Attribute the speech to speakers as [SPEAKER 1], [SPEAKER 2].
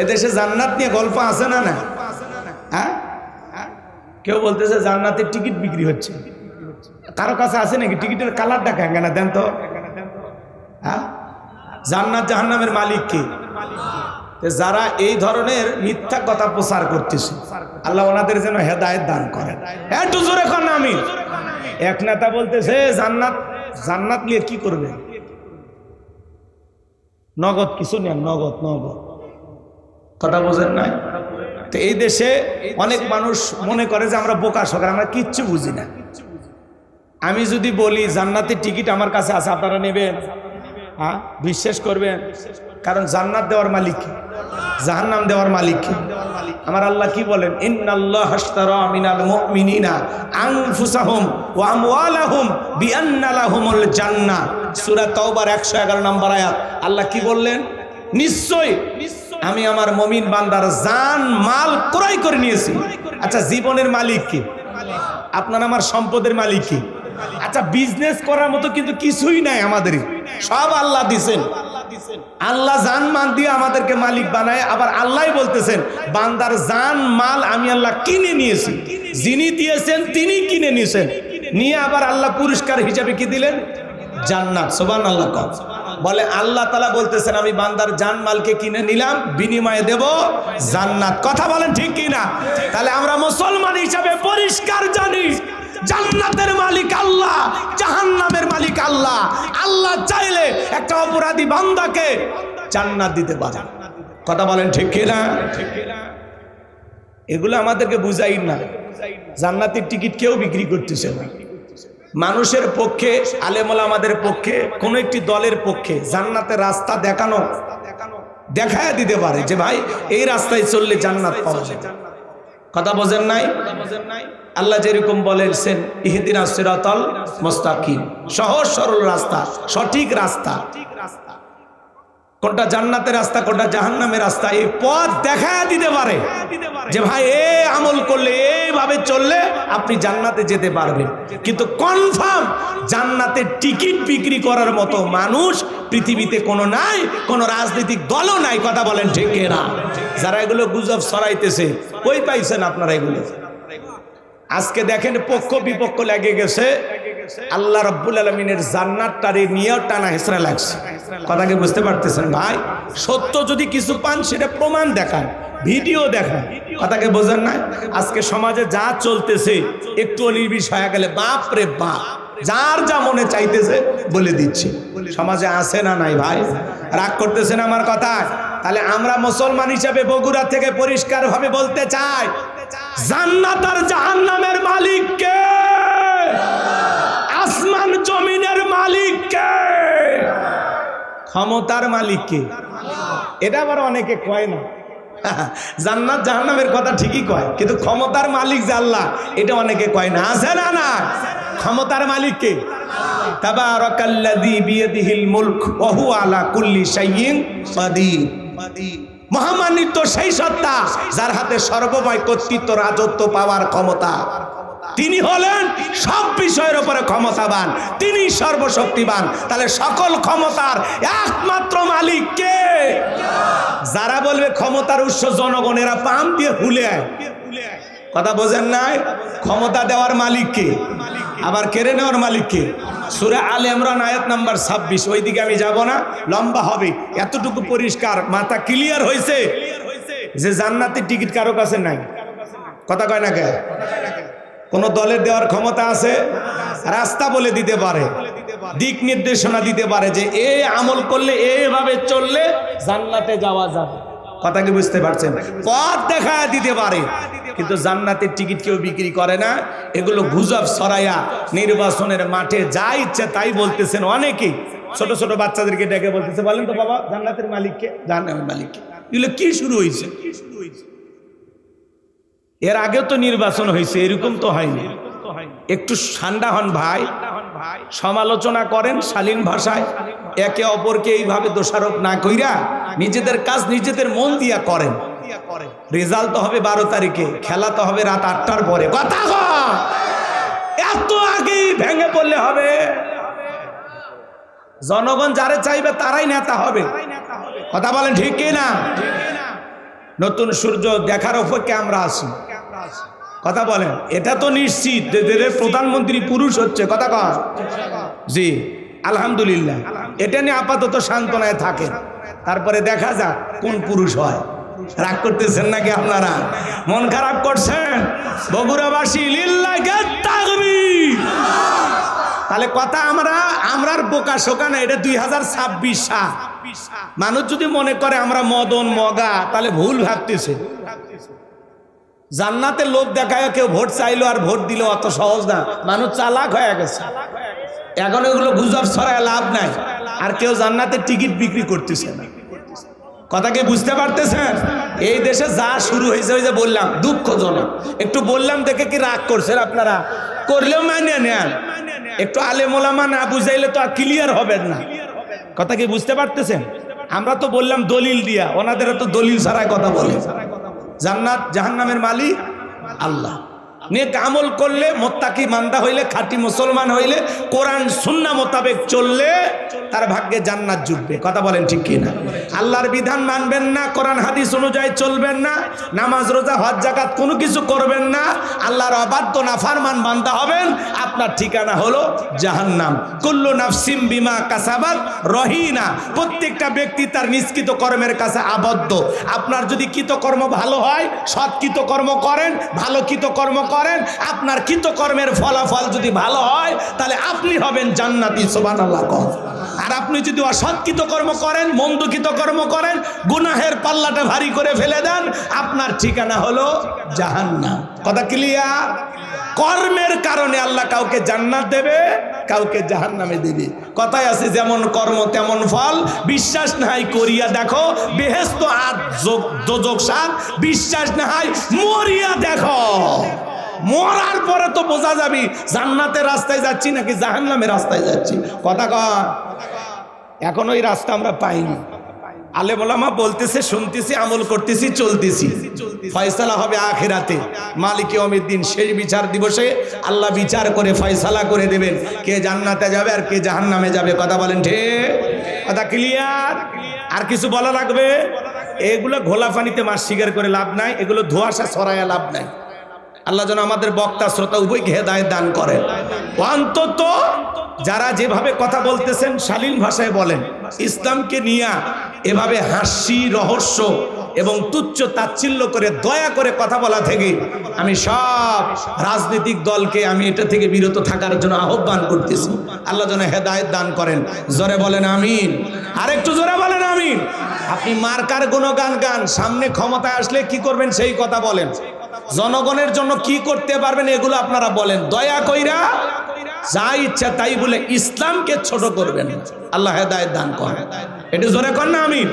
[SPEAKER 1] এদেশে জান্নাত নিয়ে গল্প আছে না না? হ্যাঁ, কেউ বলতেছে জান্নাতের টিকিট বিক্রি হচ্ছে। কারো কাছে আছে নাকি? টিকিটের কালার দেখা না দেন তো। হ্যাঁ, জান্নাত জাহান্নামের মালিক কে? যারা এই ধরনের মিথ্যা কথা প্রচার করতেছে আল্লাহ ওনাদের যেন হেদায়েত দান করেন। একটু জোরে কর না আমিন। এক নেতা বলতেছে জান্নাত, জান্নাত নিয়ে কি করবে? নগদ কিছু নেন, নগদ নগদ। কথা বোঝেন নাই? তো এই দেশে অনেক মানুষ মনে করে যে আমরা বোকা সকার, আমরা কিচ্ছু বুঝি না। আমি যদি বলি জান্নাতের টিকিট আমার কাছে আছে, আপনারা নেবেন? হ্যাঁ, বিশ্বাস করবেন? কারণ জান্নাত দেওয়ার মালিক কে? জাহান্নাম দেওয়ার মালিক কে? আমার আল্লাহ কি বলেন? ইন্নাল্লাহা আশতারা মিনাল মুমিনিনা আনফুসাহুম ওয়া আমওয়ালাহুম বিআন্না লাহুমুল জান্নাহ। সূরা তাওবার 111 নম্বর আয়াত। আল্লাহ কি বললেন? নিশ্চয় আমি আমার মুমিন বান্দার জান মাল ক্রয় করে নিয়েছি। আচ্ছা, জীবনের মালিক কে? আপনার আমার সম্পদের মালিক কে? আচ্ছা, বিজনেস করার মতো কিন্তু কিছুই নাই আমাদের, সব আল্লাহ দিছেন। আল্লাহ জান মাল দিয়ে আমাদেরকে মালিক বানায়। আবার আল্লাহই বলতেছেন বান্দার জান মাল আমি আল্লাহ কিনে নিয়েছি। যিনি দিয়েছেন তিনি কিনে নিয়েছেন, নিয়ে আবার আল্লাহ পুরস্কার হিসাবে কি দিলেন? জান্নাত। সুবহানাল্লাহ। বলে আল্লাহ তাআলা বলতেছেন আমি বান্দার জান মালকে কিনে নিলাম, বিনিময়ে দেব জান্নাত। কথা বলেন ঠিক কি না? তাহলে আমরা মুসলমান হিসাবে পরিষ্কার জানি জান্নাতের মালিক আল্লাহ, জাহান্নামের মালিক আল্লাহ। আল্লাহ চাইলে একটা অপরাধী বান্দাকে জান্নাত দিতে পারে। কথা বলেন ঠিক কি না? এগুলো আমাদেরকে বুঝাই না। জান্নাতের টিকিট কেউ বিক্রি করতেছে না। মানুষের পক্ষে, আলেম ওলামাদের পক্ষে, কোন একটি দলের পক্ষে জান্নাতের রাস্তা দেখায় দিতে পারে যে ভাই এই রাস্তায় চললে জান্নাত পাওয়া যায়। কথা বোঝেন নাই? আল্লাহ যেরকম বলেছেন ইহদিনাস সিরাতাল মুস্তাকিম, সহজ সরল রাস্তা, সঠিক রাস্তা। কোনটা জান্নাতের রাস্তা, কোনটা জাহান্নামের রাস্তা, এই পথ দেখায় দিতে পারে যে ভাই এই আমল করলে, এইভাবে চললে আপনি জান্নাতে যেতে পারবেন। কিন্তু কনফার্ম জান্নাতের টিকিট বিক্রি করার মতো মানুষ পৃথিবীতে কোনো নাই, কোনো রাজনৈতিক দলও নাই। কথা বলেন ঠিক না? যারা এগুলো গুজব ছড়াইতেছে, কই পাইছেন আপনারা এগুলো? আজকে দেখেন পক্ষ বিপক্ষ লেগে গেছে, আল্লাহ রাব্বুল আলামিনের জান্নাতটারে নিয়ে টানা হেসরা লাগছে। কথা কি বুঝতে পারতেছেন ভাই? সত্য যদি কিছু পান সেটা প্রমাণ দেখান, ভিডিও দেখান। কথাকে বোঝেন না? আজকে সমাজে যা চলতেছে একটু নির্বিষ হয়ে গেলে বাপ রে বাপ, যার যা মনে চাইতেছে বলে দিচ্ছে। সমাজে আছে না নাই ভাই? রাগ করতেছেন আমার কথা? তাহলে আমরা মুসলমান হিসাবে বগুড়া থেকে পরিষ্কার ভাবে বলতে চাই জান্নাত আর জাহান্নামের মালিক কে? আসমান জমিনের মালিক কে? ক্ষমতার মালিক কে? এটা আবার অনেকে কয় না। জান্নাত জাহান্নামের কথা ঠিকই কয়, কিন্তু ক্ষমতার মালিক যে আল্লাহ এটা অনেকে কয় না। আছে না না? ক্ষমতার মালিক কে? তাবারাকাল্লাযী বিয়াদিহিল মুলক ওয়া হুয়া আলা কুল্লি শাইইন কাদির। মহামান্বিত সেই সত্তা যার হাতে সর্বময় কর্তৃত্ব, রাজত্ব পাওয়ার ক্ষমতা। তিনি হলেন সব বিষয়ের উপরে ক্ষমতাবান, তিনি সর্বশক্তিমান। তাহলে সকল ক্ষমতার একমাত্র মালিক কে? যারা বলবে ক্ষমতার উৎস জনগণ, এরা পাম দিয়ে ভুলে আয়। কথা বোঝেন নাই? ক্ষমতা দেওয়ার মালিক কে? আবার কেড়ে নেওয়ার মালিক কে? সূরা আলে ইমরান আয়াত নাম্বার 26। ওইদিকে আমি যাব না, লম্বা হবে। এতটুকু পরিষ্কার, মাথা ক্লিয়ার হয়েছে যে জান্নাতের টিকিট কারো কাছে নাই। কথা কয় না কে? কোন দলের দেওয়ার ক্ষমতা আছে? রাস্তা বলে দিতে পারে, দিক নির্দেশনা দিতে পারে যে এই আমল করলে, এইভাবে চললে জান্নাতে যাওয়া যাবে। কথা কি বুঝতে পারছেন? পথ দেখায় দিতে পারে, কিন্তু জান্নাতের টিকিট কেউ বিক্রি করে না। এগুলো গুজব ছড়াইয়া নির্বাচনের মাঠে যা ইচ্ছে তাই বলতেছেন অনেকেই। ছোট ছোট বাচ্চাদেরকে ডেকে বলতেছে বলেন তো বাবা জান্নাতের মালিককে, জাহান্নামের মালিককে। এগুলো কি শুরু হয়েছে? এর আগেও তো নির্বাচন হয়েছে, এরকম তো হয়নি। একটু ঠান্ডা হন ভাই, সমালোচনা করেন শালীন ভাষায়, একে অপরকে এইভাবে দোষারোপ না কইরা নিজেদের কাজ নিজেদের মন দিয়া করেন। রেজাল্ট তো হবে 12 তারিখে, খেলা তো হবে রাত 8টার পরে। কথা এত আগেই ভেঙে পড়লে হবে? জনগণ যারে চাইবে তারাই নেতা হবে। কথা বলেন ঠিক কি না? নতুন সূর্য দেখার অপেক্ষায় আমরা আছি। কথা বলেন, এটা তো নিশ্চিত যে দেশের প্রধানমন্ত্রী পুরুষ হচ্ছে। কথা কন জি, আলহামদুলিল্লাহ। এটা নিয়ে আপাতত সান্ত্বনায় থাকে, তারপরে দেখা যাক কোন পুরুষ হয়। রাগ করতেছেন নাকি আপনারা? মন খারাপ করছেন? বগুড়াবাসী লিল্লাহি তাকবীর। তাহলে কথা আমরার বোকা শোকা না, এটা 2026 সাল। মানুষ যদি মনে করে আমরা মদন মগা, তাহলে ভুল ভাবতেছে। জান্নাতের লোভ দেখায় কেউ ভোট চাইলো আর ভোট দিল, অত সহজ না। মানুষ চালাক হয়ে গেছে, এখন এগুলো গুজব ছড়ায় লাভ নাই। আর কেউ জান্নাতের টিকিট বিক্রি করতেছে না। কথা কি বুঝতে পারতেছেন? এই দেশে যা শুরু হয়েছে, ওই যে বললাম, দুঃখজনক। একটু বললাম দেখে কি রাগ করছেন আপনারা? করলেও মানিয়ে নেন। একটু আলেম ওলামা না বুঝাইলে তো আর ক্লিয়ার হবেন না। কথা কি বুঝতে পারতেছেন? আমরা তো বললাম দলিল দিয়া, ওনাদেরও তো দলিল ছাড়াই কথা বলে। জান্নাত জাহান্নামের মালিক আল্লাহ। নেক আমল করলে, মুত্তাকি বান্দা হইলে, খাঁটি মুসলমান হইলে, কোরআন সুন্নাহ মোতাবেক চললে তার ভাগ্যে জান্নাত জুটবে। কথা বলেন ঠিক কি না? আল্লাহর বিধান মানবেন না, কোরআন হাদিস অনুযায়ী চলবেন না, নামাজ রোজা হজ যাকাত কোনো কিছু করবেন না, আল্লাহর অবাধ্য নাফরমান বান্দা হবেন, আপনার ঠিকানা হলো জাহান্নাম। কুল্লু নাফসিম বিমা কাসাবাত রহিনা। প্রত্যেকটা ব্যক্তি তার নিষ্কৃত কর্মের কাছে আবদ্ধ। আপনার যদি কৃতকর্ম ভালো হয়, সৎ কৃতকর্ম করেন, ভালো কৃতকর্ম করেন, আপনার কৃতকর্মের ফলাফল যদি ভালো হয়, তাহলে আপনি হবেন জান্নাতি। সুবহানাল্লাহ। আর আপনি যদি অসৎ কৃতকর্ম করেন, মন্দ কৃতকর্ম করেন, গুনাহের পাল্লাটা ভারী করে ফেলে দেন, আপনার ঠিকানা হলো জাহান্নাম। কথা ক্লিয়ার? কর্মের কারণে আল্লাহ কাউকে জান্নাত দেবে, কাউকে জাহান্নামে দেবে। কথায় আছে, যেমন কর্ম তেমন ফল। বিশ্বাস নাই করিয়া দেখো, বেহেশত আর দোজখ সাত। বিশ্বাস নাই মরিয়া দেখো, মরার পরে তো বোঝা যাবে জান্নাতের রাস্তায় যাচ্ছি নাকি জাহান্নামের রাস্তায় যাচ্ছি। কথা কন, এখন ওই রাস্তা আমরা পাইনি। আলেম ওলামা বলতেছে, শুনতেছি, আমল করতেছি, চলতেছি। ফয়সালা হবে আখিরাতে, মালিক ইয়াউমিদ্দিন, শেষ বিচার দিবসে আল্লাহ বিচার করে ফয়সালা করে দেবেন কে জান্নাতে যাবে আর কে জাহান্নামে যাবে। কথা বলেন ঠিক? কথা ক্লিয়ার? আর কিছু বলা লাগবে? এগুলো ঘোলা পানিতে মাছ শিকার করে লাভ নাই, এগুলো ধোঁয়াশা ছড়ায় লাভ নাই। আল্লাহ যেন আমাদের বক্তা শ্রোতা উভয়কে হেদায়েত দান করেন। অন্তত যারা যেভাবে কথা বলতেছেন শালীন ভাষায় বলেন, ইসলামকে নিয়ে এভাবে হাসি রহস্য এবং তুচ্ছ তাচ্ছিল্য করে দয়া করে কথা বলা থেকে আমি সব রাজনৈতিক দলকে আমি এটা থেকে বিরত থাকার জন্য আহ্বান করতেছি। আল্লাহ যেন হেদায়েত দান করেন। জোরে বলেন আমিন। আরেকটু জোরে বলেন আমিন। আপনি মার্কার গুণগান গান, সামনে ক্ষমতায় আসলে কি করবেন সেই কথা বলেন, জনগণের জন্য কি করতে পারবেন এগুলো আপনারা বলেন। দয়া কইরা যা ইচ্ছা তাই বলে ইসলামকে ছোট করবেন। আল্লাহ হেদায়েত দান করেন। একটু জোরে কর না আমিন।